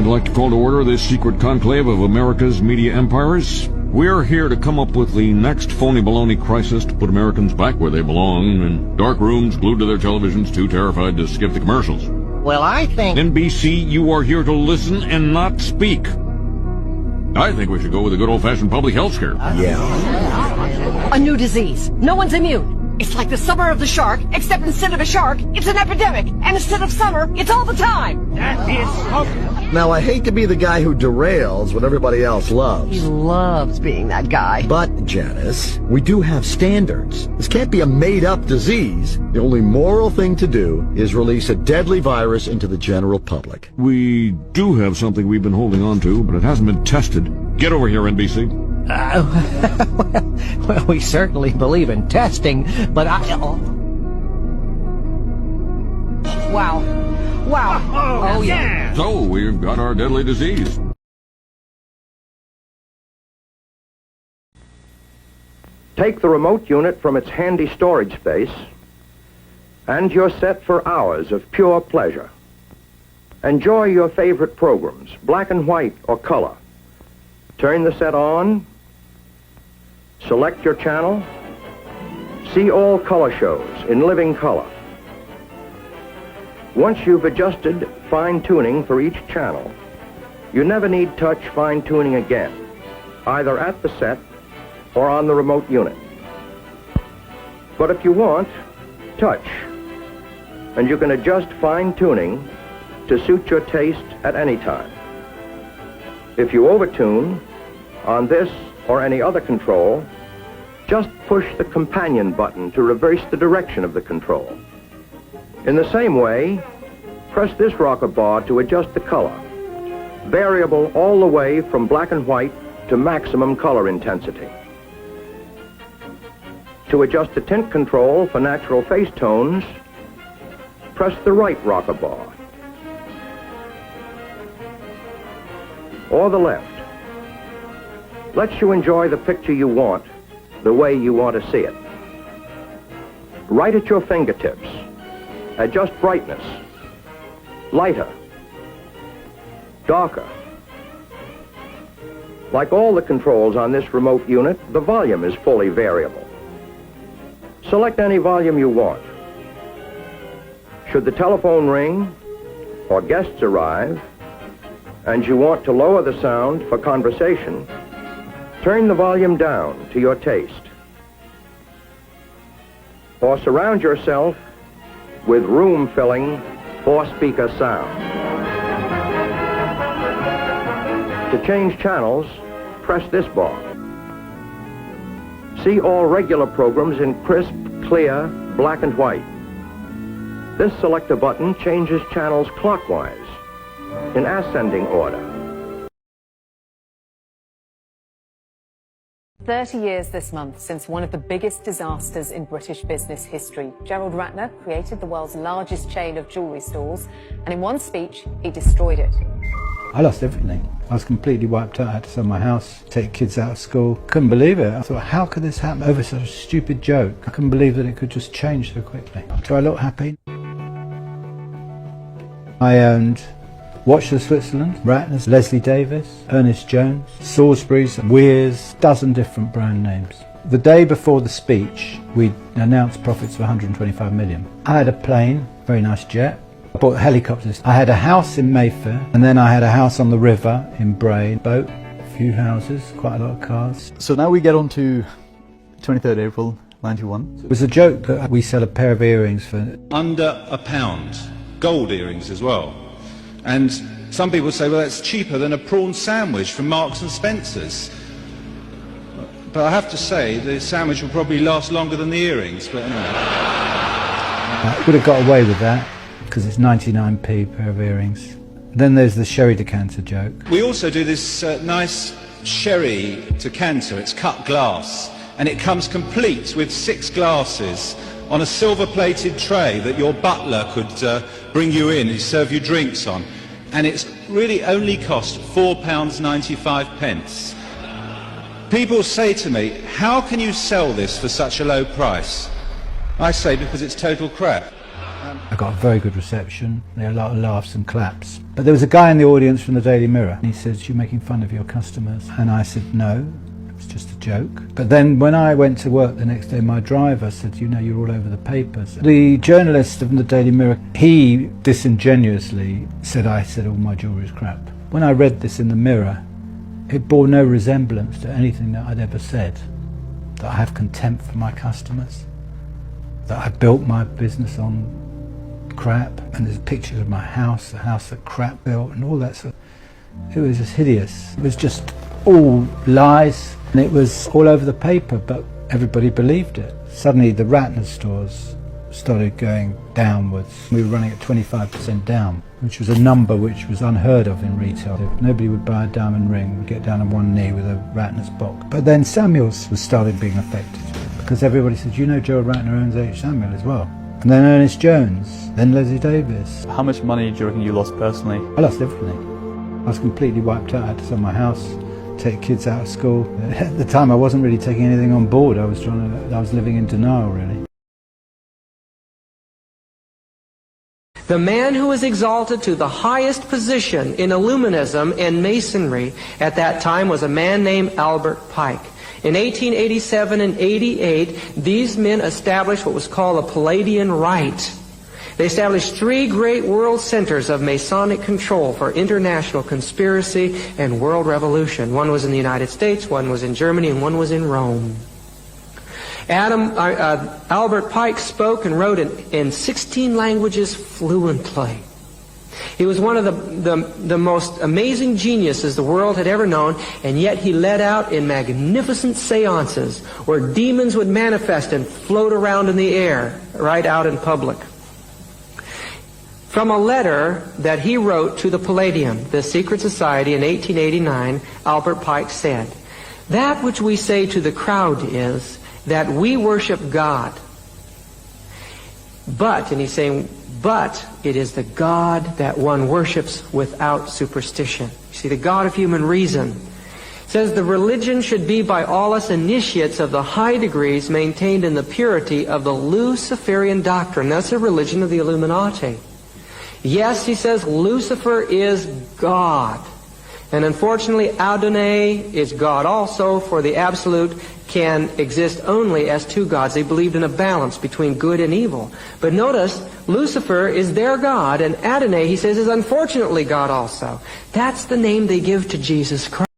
I'd like to call to order this secret conclave of America's media empires. We're here to come up with the next phony baloney crisis to put Americans back where they belong, in dark rooms glued to their televisions, too terrified to skip the commercials. Well, I think... NBC, you are here to listen and not speak. I think we should go with a good old-fashioned public health scare. A new disease. No one's immune. It's like the summer of the shark, except instead of a shark, it's an epidemic. And instead of summer, it's all the time. That is hopeless. Now, I hate to be the guy who derails what everybody else loves. He loves being that guy. But, Janice, we do have standards. This can't be a made-up disease. The only moral thing to do is release a deadly virus into the general public. We do have something we've been holding on to, but it hasn't been tested. Get over here, NBC. Well, we certainly believe in testing, but Wow. Oh, yeah. So, we've got our deadly disease. Take the remote unit from its handy storage space, and you're set for hours of pure pleasure. Enjoy your favorite programs, black and white or color. Turn the set on, select your channel, see all color shows in living color. Once you've adjusted fine-tuning for each channel, you never need touch fine-tuning again, either at the set or on the remote unit. But if you want, touch, and you can adjust fine-tuning to suit your taste at any time. If you overtune on this or any other control, just push the companion button to reverse the direction of the control. In the same way, press this rocker bar to adjust the color, variable all the way from black and white to maximum color intensity. To adjust the tint control for natural face tones, press the right rocker bar, or the left. Lets you enjoy the picture you want, the way you want to see it. Right at your fingertips. Adjust brightness, lighter, darker. Like all the controls on this remote unit, the volume is fully variable. Select any volume you want. Should the telephone ring or guests arrive, and you want to lower the sound for conversation, turn the volume down to your taste. Or surround yourself with room-filling four-speaker sound. To change channels, press this bar. See all regular programs in crisp, clear, black and white. This selector button changes channels clockwise, in ascending order. 30 years this month since one of the biggest disasters in British business history. Gerald Ratner created the world's largest chain of jewellery stores, and in one speech, he destroyed it. I lost everything. I was completely wiped out. I had to sell my house, take kids out of school. Couldn't believe it. I thought, how could this happen over such a stupid joke? I couldn't believe that it could just change so quickly. Do I look happy? I owned Watches of Switzerland, Ratner's, Leslie Davis, Ernest Jones, Salisbury's, Weir's, dozen different brand names. The day before the speech, we announced profits of 125 million. I had a plane, very nice jet. I bought helicopters. I had a house in Mayfair, and then I had a house on the river in Bray, boat, a few houses, quite a lot of cars. So now we get on to 23rd April 91. It was a joke that we sell a pair of earrings for under £1, gold earrings as well. And some people say, well, that's cheaper than a prawn sandwich from Marks and Spencer's. But I have to say, the sandwich will probably last longer than the earrings, but anyway. I would have got away with that, because it's 99p pair of earrings. Then there's the sherry decanter joke. We also do this nice sherry decanter. It's cut glass, and it comes complete with 6 glasses on a silver-plated tray that your butler could bring you in and serve you drinks on. And it's really only cost £4.95. People say to me, how can you sell this for such a low price? I say, because it's total crap. I got a very good reception. There were a lot of laughs and claps. But there was a guy in the audience from the Daily Mirror, and he says, "You're making fun of your customers." And I said, "No, it's just a joke." But then when I went to work the next day, my driver said, "You know, you're all over the papers." The journalist from the Daily Mirror, he disingenuously said I said all my jewellery is crap. When I read this in the Mirror, it bore no resemblance to anything that I'd ever said. That I have contempt for my customers, that I built my business on crap, and there's pictures of my house, the house that crap built, and all that sort of, it was just hideous. It was just all lies, and it was all over the paper, but everybody believed it. Suddenly the Ratner stores started going downwards. We were running at 25% down, which was a number which was unheard of in retail. If nobody would buy a diamond ring, would get down on one knee with a Ratner's box. But then Samuel's was started being affected, because everybody said, "You know, Gerald Ratner owns H. Samuel as well." And then Ernest Jones, then Leslie Davis. How much money do you reckon you lost personally? I lost everything. I was completely wiped out. I had to sell my house, take kids out of school. At the time I wasn't really taking anything on board. I was living in denial, really. The man who was exalted to the highest position in Illuminism and Masonry at that time was a man named Albert Pike. In 1887 and 88, these men established what was called the Palladian Rite. They established 3 great world centers of Masonic control for international conspiracy and world revolution. One was in the United States, one was in Germany, and one was in Rome. Albert Pike spoke and wrote in 16 languages fluently. He was one of the most amazing geniuses the world had ever known, and yet he led out in magnificent seances where demons would manifest and float around in the air right out in public. From a letter that he wrote to the Palladium, the secret society, in 1889, Albert Pike said, "That which we say to the crowd is that we worship God. But," and he's saying, "but it is the God that one worships without superstition." You see, the God of human reason. It says the religion should be by all us initiates of the high degrees maintained in the purity of the Luciferian doctrine. That's the religion of the Illuminati. Yes, he says, Lucifer is God. And unfortunately, Adonai is God also, for the Absolute can exist only as 2 gods. They believed in a balance between good and evil. But notice, Lucifer is their God, and Adonai, he says, is unfortunately God also. That's the name they give to Jesus Christ.